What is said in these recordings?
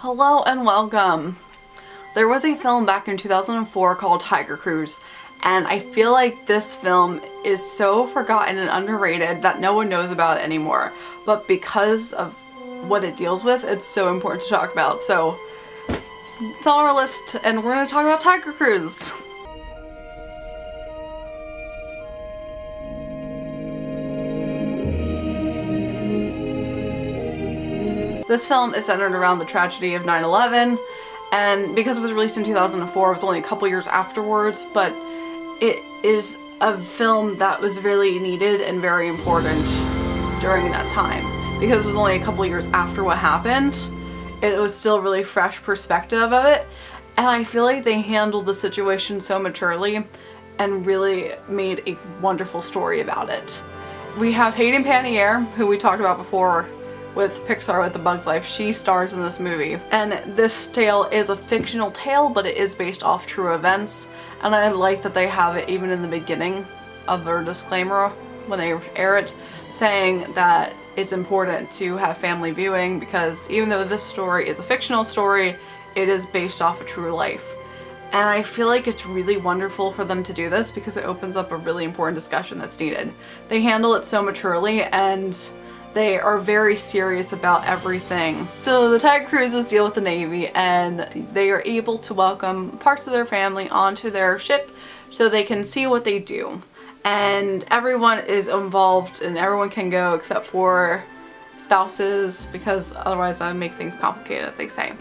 Hello and welcome. There was a film back in 2004 called Tiger Cruise, and I feel like this film is so forgotten and underrated that no one knows about it anymore. But because of what it deals with, it's so important to talk about. So it's on our list and we're going to talk about Tiger Cruise. This film is centered around the tragedy of 9/11, and because it was released in 2004, it was only a couple years afterwards, but it is a film that was really needed and very important during that time. Because it was only a couple years after what happened, it was still really fresh perspective of it, and I feel like they handled the situation so maturely and really made a wonderful story about it. We have Hayden Panettiere, who we talked about before with Pixar with The Bug's Life. She stars in this movie, and this tale is a fictional tale, but it is based off true events, and I like that they have it even in the beginning of their disclaimer when they air it, saying that it's important to have family viewing because even though this story is a fictional story, it is based off a true life. And I feel like it's really wonderful for them to do this because it opens up a really important discussion that's needed. They handle it so maturely and they are very serious about everything. So the Tiger Cruises deal with the Navy, and they are able to welcome parts of their family onto their ship so they can see what they do. And everyone is involved and everyone can go except for spouses, because otherwise that would make things complicated, as they say.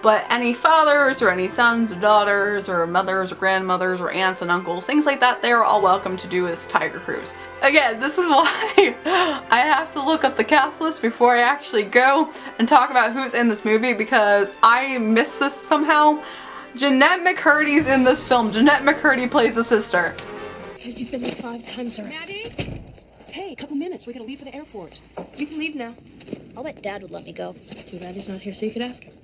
But any fathers or any sons or daughters or mothers or grandmothers or aunts and uncles, things like that, they are all welcome to do this Tiger Cruise. Again, this is why I have to look up the cast list before I actually go and talk about who's in this movie, because I missed this somehow. Jennette McCurdy's in this film. Jennette McCurdy plays the sister. Because you've been there 5 times already. Maddie? Hey, a couple minutes. We gotta leave for the airport. You can leave now. I'll bet Dad would let me go. Too bad he's not here, so you could ask him.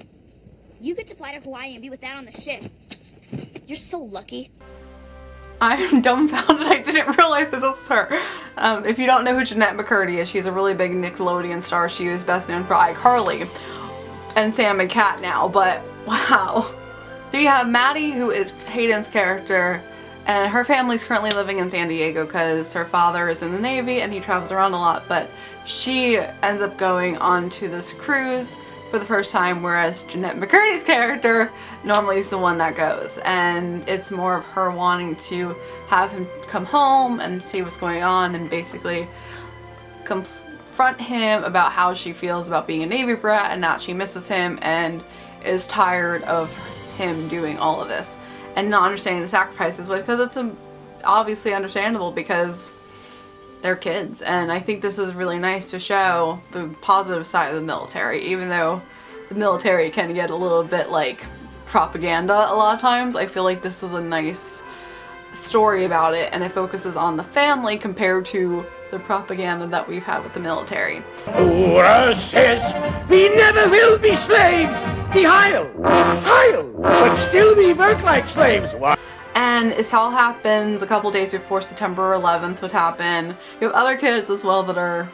You get to fly to Hawaii and be with Dad on the ship. You're so lucky. I'm dumbfounded. I didn't realize that this was her. If you don't know who Jennette McCurdy is, she's a really big Nickelodeon star. She was best known for iCarly and Sam and Cat now, but wow. So you have Maddie, who is Hayden's character, and her family's currently living in San Diego because her father is in the Navy and he travels around a lot, but she ends up going on to this cruise for the first time, whereas Jennette McCurdy's character normally is the one that goes, and it's more of her wanting to have him come home and see what's going on and basically confront him about how she feels about being a Navy brat and that she misses him and is tired of him doing all of this and not understanding the sacrifices, because it's obviously understandable because they're kids. And I think this is really nice to show the positive side of the military, even though the military can get a little bit like propaganda a lot of times. I feel like this is a nice story about it, and it focuses on the family compared to the propaganda that we've had with the military. Hoorah says we never will be slaves. We Heil, but still we work like slaves. What? And this all happens a couple days before September 11th would happen. You have other kids as well that are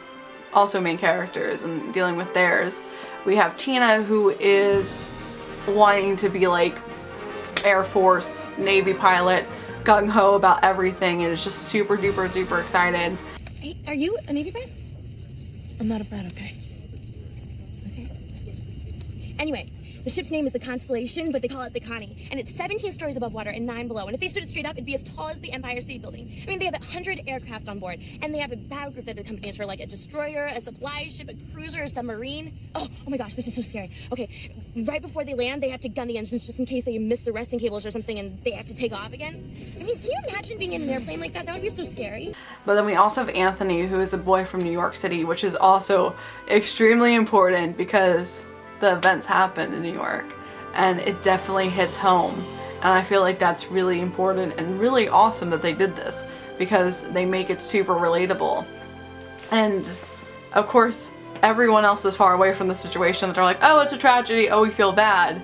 also main characters and dealing with theirs. We have Tina, who is wanting to be like Air Force, Navy pilot, gung-ho about everything, and is just super duper duper excited. Hey, are you a Navy brat? I'm not a brat, okay? Okay? Anyway, the ship's name is the Constellation, but they call it the Connie. And it's 17 stories above water and 9 below. And if they stood it straight up, it'd be as tall as the Empire State Building. I mean, they have 100 aircraft on board. And they have a battle group that accompanies for, like a destroyer, a supply ship, a cruiser, a submarine. Oh my gosh, this is so scary. Okay, right before they land, they have to gun the engines just in case they miss the resting cables or something and they have to take off again. I mean, can you imagine being in an airplane like that? That would be so scary. But then we also have Anthony, who is a boy from New York City, which is also extremely important because the events happen in New York. And it definitely hits home, and I feel like that's really important and really awesome that they did this because they make it super relatable. And of course everyone else is far away from the situation, that they're like, oh, it's a tragedy, oh, we feel bad,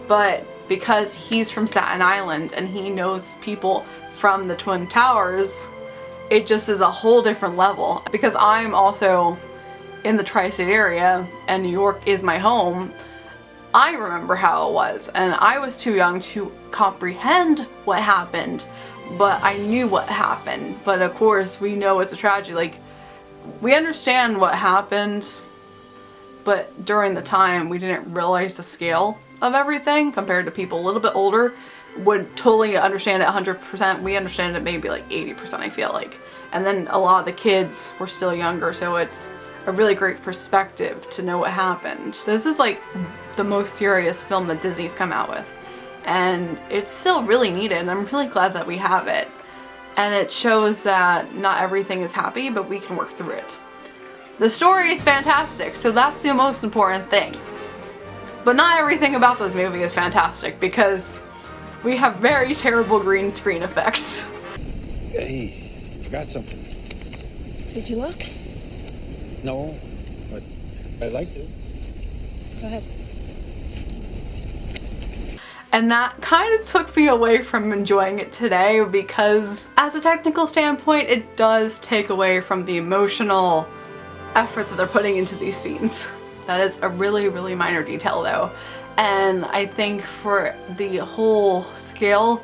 but because he's from Staten Island and he knows people from the Twin Towers, it just is a whole different level. Because I'm also in the tri-state area and New York is my home, I remember how it was, and I was too young to comprehend what happened, but I knew what happened. But of course, we know it's a tragedy. Like, we understand what happened, but during the time, we didn't realize the scale of everything compared to people a little bit older would totally understand it 100%. We understand it maybe like 80%, I feel like. And then a lot of the kids were still younger, so it's a really great perspective to know what happened. This is like the most serious film that Disney's come out with, and it's still really needed, and I'm really glad that we have it. And it shows that not everything is happy, but we can work through it. The story is fantastic, so that's the most important thing. But not everything about this movie is fantastic, because we have very terrible green screen effects. Hey, forgot something. Did you look? No, but I'd like to. Go ahead. And that kind of took me away from enjoying it today, because as a technical standpoint, it does take away from the emotional effort that they're putting into these scenes. That is a really, really minor detail though. And I think for the whole scale,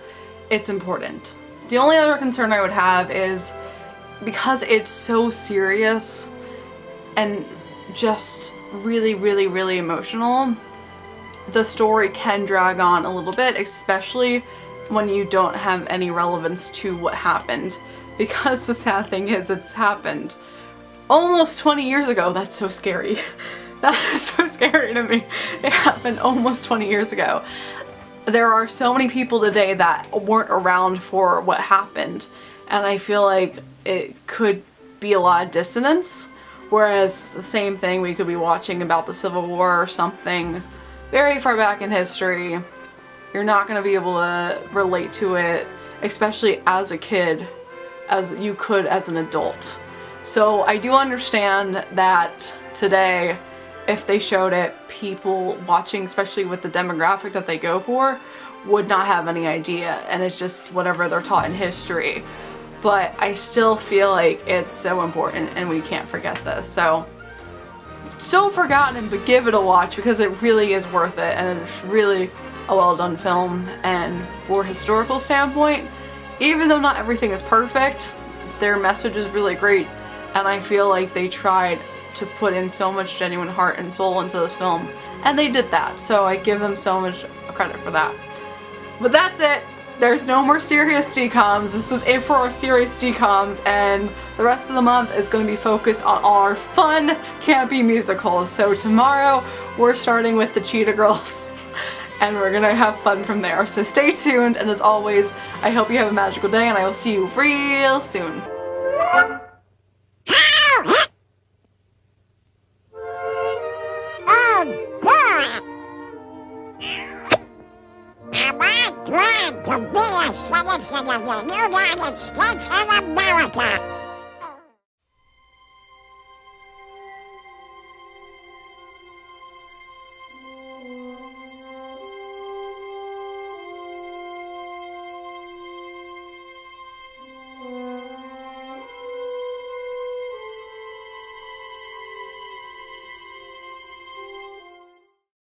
it's important. The only other concern I would have is because it's so serious and just really, really, really emotional, the story can drag on a little bit, especially when you don't have any relevance to what happened. Because the sad thing is, it's happened almost 20 years ago. That's so scary. That is so scary to me. It happened almost 20 years ago. There are so many people today that weren't around for what happened, and I feel like it could be a lot of dissonance. Whereas the same thing we could be watching about the Civil War or something very far back in history, you're not going to be able to relate to it, especially as a kid, as you could as an adult. So I do understand that today, if they showed it, people watching, especially with the demographic that they go for, would not have any idea, and it's just whatever they're taught in history. But I still feel like it's so important and we can't forget this. So forgotten, but give it a watch because it really is worth it, and it's really a well done film. And for historical standpoint, even though not everything is perfect, their message is really great, and I feel like they tried to put in so much genuine heart and soul into this film, and they did that, so I give them so much credit for that. But that's it. There's no more serious DCOMs. This is it for our serious DCOMs, and the rest of the month is going to be focused on our fun, campy musicals. So tomorrow we're starting with the Cheetah Girls, and we're going to have fun from there. So stay tuned, and as always, I hope you have a magical day, and I will see you real soon. Am I glad to be a citizen of the United States of America?